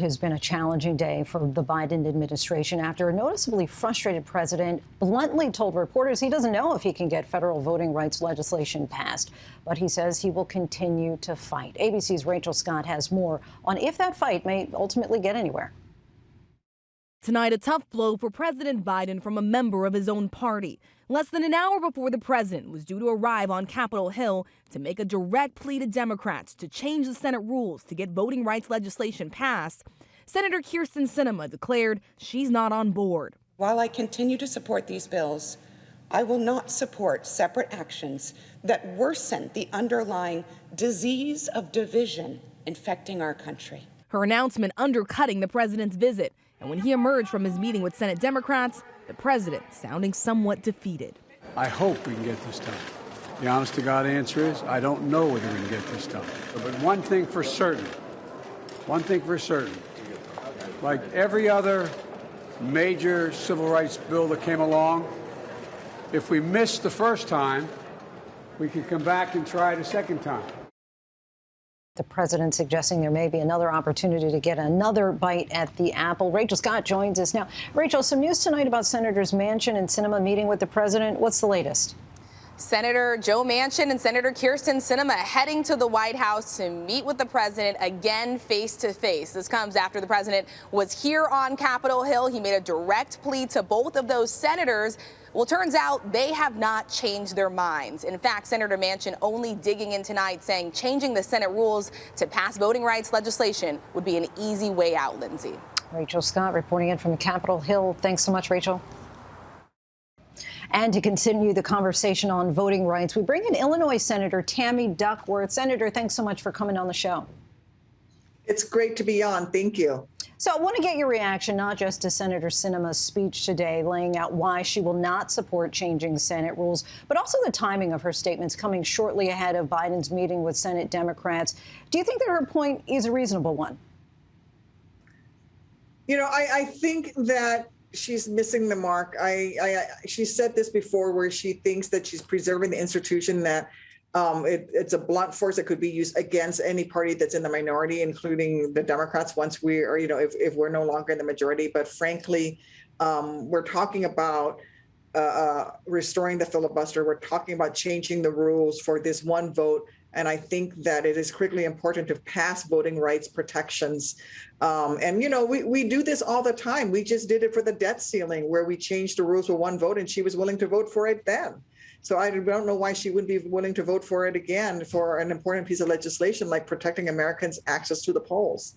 It has been a challenging day for the Biden administration after a noticeably frustrated president bluntly told reporters he doesn't know if he can get federal voting rights legislation passed, but he says he will continue to fight. ABC's Rachel Scott has more on if that fight may ultimately get anywhere. Tonight, a tough blow for President Biden from a member of his own party. Less than an hour before the president was due to arrive on Capitol Hill to make a direct plea to Democrats to change the Senate rules to get voting rights legislation passed, Senator Kyrsten Sinema declared she's not on board. While I continue to support these bills, I will not support separate actions that worsen the underlying disease of division infecting our country. Her announcement undercutting the president's visit. And when he emerged from his meeting with Senate Democrats, the president sounding somewhat defeated. I hope we can get this done. The honest to God answer is I don't know whether we can get this done. But one thing for certain, like every other major civil rights bill that came along, if we miss the first time, we can come back and try it a second time. The president suggesting there may be another opportunity to get another bite at the apple. Rachel Scott joins us now. Rachel, some news tonight about Senators Manchin and Sinema meeting with the president. What's the latest? Senator Joe Manchin and Senator Kyrsten Sinema heading to the White House to meet with the president again face to face. This comes after the president was here on Capitol Hill. He made a direct plea to both of those senators. Well, turns out they have not changed their minds. In fact, Senator Manchin only digging in tonight, saying changing the Senate rules to pass voting rights legislation would be an easy way out, Lindsay. Rachel Scott reporting in from Capitol Hill. Thanks so much, Rachel. And to continue the conversation on voting rights, we bring in Illinois Senator Tammy Duckworth. Senator, thanks so much for coming on the show. It's great to be on. Thank you. So I want to get your reaction, not just to Senator Sinema's speech today, laying out why she will not support changing Senate rules, but also the timing of her statements coming shortly ahead of Biden's meeting with Senate Democrats. Do you think that her point is a reasonable one? You know, I think that she's missing the mark. She said this before, where she thinks that she's preserving the institution, that it's a blunt force that could be used against any party that's in the minority, including the Democrats, once we are, if we're no longer in the majority. But frankly, we're talking about restoring the filibuster. We're talking about changing the rules for this one vote. And I think that it is critically important to pass voting rights protections. And we do this all the time. We just did it for the debt ceiling, where we changed the rules for one vote, and she was willing to vote for it then. So I don't know why she wouldn't be willing to vote for it again for an important piece of legislation like protecting Americans' access to the polls.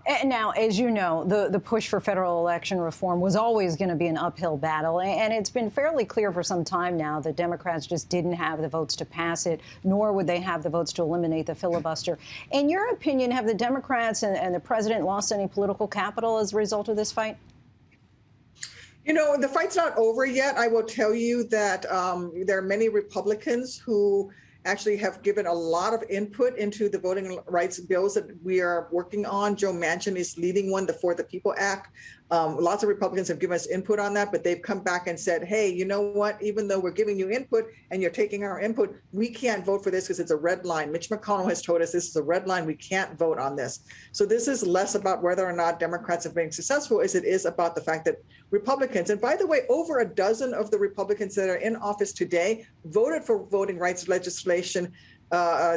And now, as you know, the push for federal election reform was always going to be an uphill battle. And it's been fairly clear for some time now that Democrats just didn't have the votes to pass it, nor would they have the votes to eliminate the filibuster. In your opinion, have the Democrats and the president lost any political capital as a result of this fight? You know, the fight's not over yet. I will tell you that there are many Republicans who actually have given a lot of input into the voting rights bills that we are working on. Joe Manchin is leading one, the For the People Act. Lots of Republicans have given us input on that, but they've come back and said, hey, you know what, even though we're giving you input and you're taking our input, we can't vote for this because it's a red line. Mitch McConnell has told us this is a red line. We can't vote on this. So this is less about whether or not Democrats have been successful as it is about the fact that Republicans, and by the way, over a dozen of the Republicans that are in office today voted for voting rights legislation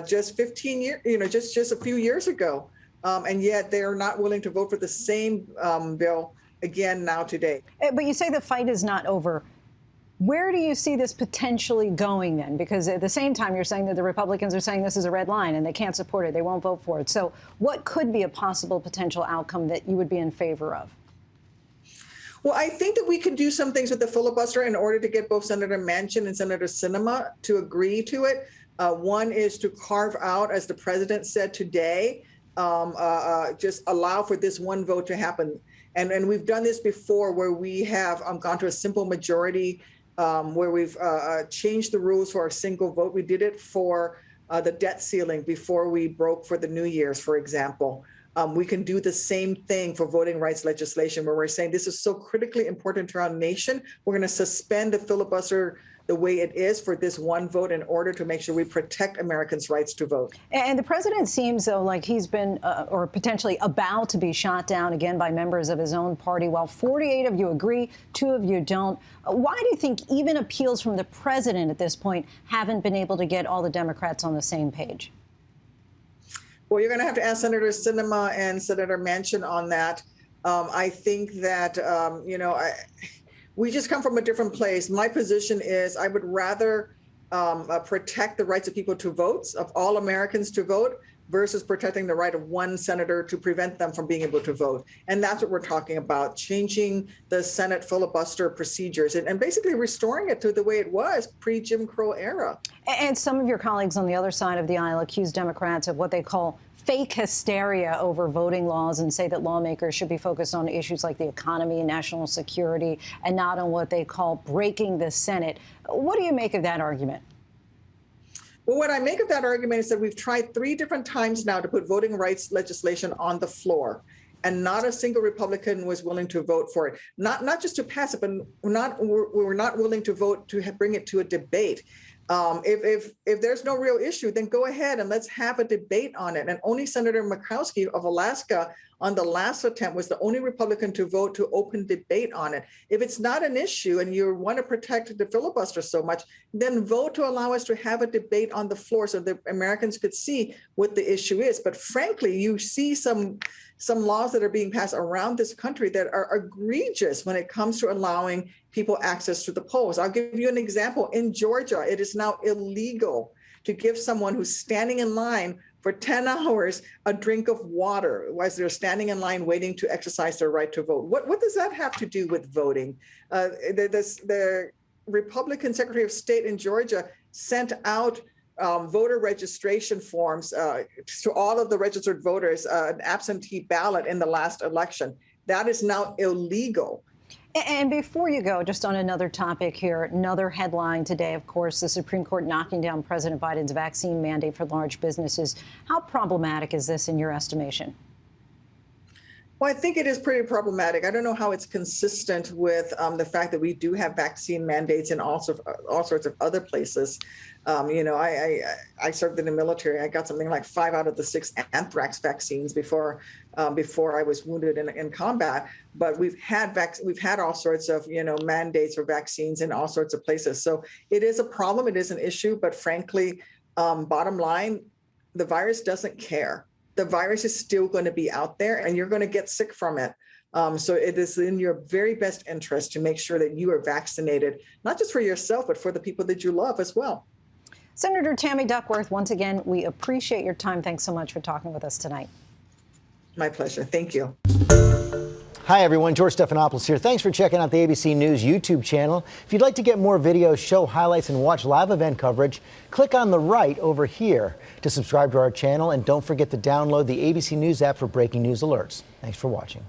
just 15 years, just a few years ago. And yet they are not willing to vote for the same bill again now today. But you say the fight is not over. Where do you see this potentially going then? Because at the same time, you're saying that the Republicans are saying this is a red line and they can't support it. They won't vote for it. So what could be a possible potential outcome that you would be in favor of? Well, I think that we can do some things with the filibuster in order to get both Senator Manchin and Senator Sinema to agree to it. One is to carve out, as the president said today, just allow for this one vote to happen. And we've done this before, where we have gone to a simple majority, where we've changed the rules for a single vote. We did it for the debt ceiling before we broke for the New Year's, for example. We can do the same thing for voting rights legislation, where we're saying this is so critically important to our nation. We're going to suspend the filibuster the way it is for this one vote in order to make sure we protect Americans' rights to vote. And the president seems, though, like he's been or potentially about to be shot down again by members of his own party. While 48 of you agree, 2 of you don't. Why do you think even appeals from the president at this point haven't been able to get all the Democrats on the same page? Well, you're going to have to ask Senator Sinema and Senator Manchin on that. I think that, we just come from a different place. My position is I would rather protect the rights of people to vote, of all Americans to vote, versus protecting the right of one senator to prevent them from being able to vote. And that's what we're talking about, changing the Senate filibuster procedures and basically restoring it to the way it was pre-Jim Crow era. And some of your colleagues on the other side of the aisle accuse Democrats of what they call fake hysteria over voting laws and say that lawmakers should be focused on issues like the economy and national security and not on what they call breaking the Senate. What do you make of that argument? Well, what I make of that argument is that we've tried 3 different times now to put voting rights legislation on the floor, and not a single Republican was willing to vote for it. Not just to pass it, but we're not willing to vote to bring it to a debate. If there's no real issue, then go ahead and let's have a debate on it. And only Senator Murkowski of Alaska on the last attempt was the only Republican to vote to open debate on it. If it's not an issue and you want to protect the filibuster so much, then vote to allow us to have a debate on the floor so that Americans could see what the issue is. But frankly, you see some laws that are being passed around this country that are egregious when it comes to allowing people access to the polls. I'll give you an example. In Georgia, it is now illegal to give someone who's standing in line for 10 hours a drink of water while they're standing in line waiting to exercise their right to vote. What does that have to do with voting? The Republican Secretary of State in Georgia sent out voter registration forms to all of the registered voters, an absentee ballot in the last election. That is now illegal. And before you go, just on another topic here, another headline today, of course, the Supreme Court knocking down President Biden's vaccine mandate for large businesses. How problematic is this in your estimation? Well, I think it is pretty problematic. I don't know how it's consistent with the fact that we do have vaccine mandates in all sorts of other places. I served in the military. I got something like 5 out of the 6 anthrax vaccines before I was wounded in combat. But we've had all sorts of mandates for vaccines in all sorts of places. So it is a problem. It is an issue. But frankly, bottom line, the virus doesn't care. The virus is still going to be out there and you're going to get sick from it. So it is in your very best interest to make sure that you are vaccinated, not just for yourself, but for the people that you love as well. Senator Tammy Duckworth, once again, we appreciate your time. Thanks so much for talking with us tonight. My pleasure. Thank you. Hi, everyone. George Stephanopoulos here. Thanks for checking out the ABC News YouTube channel. If you'd like to get more videos, show highlights, and watch live event coverage, click on the right over here to subscribe to our channel. And don't forget to download the ABC News app for breaking news alerts. Thanks for watching.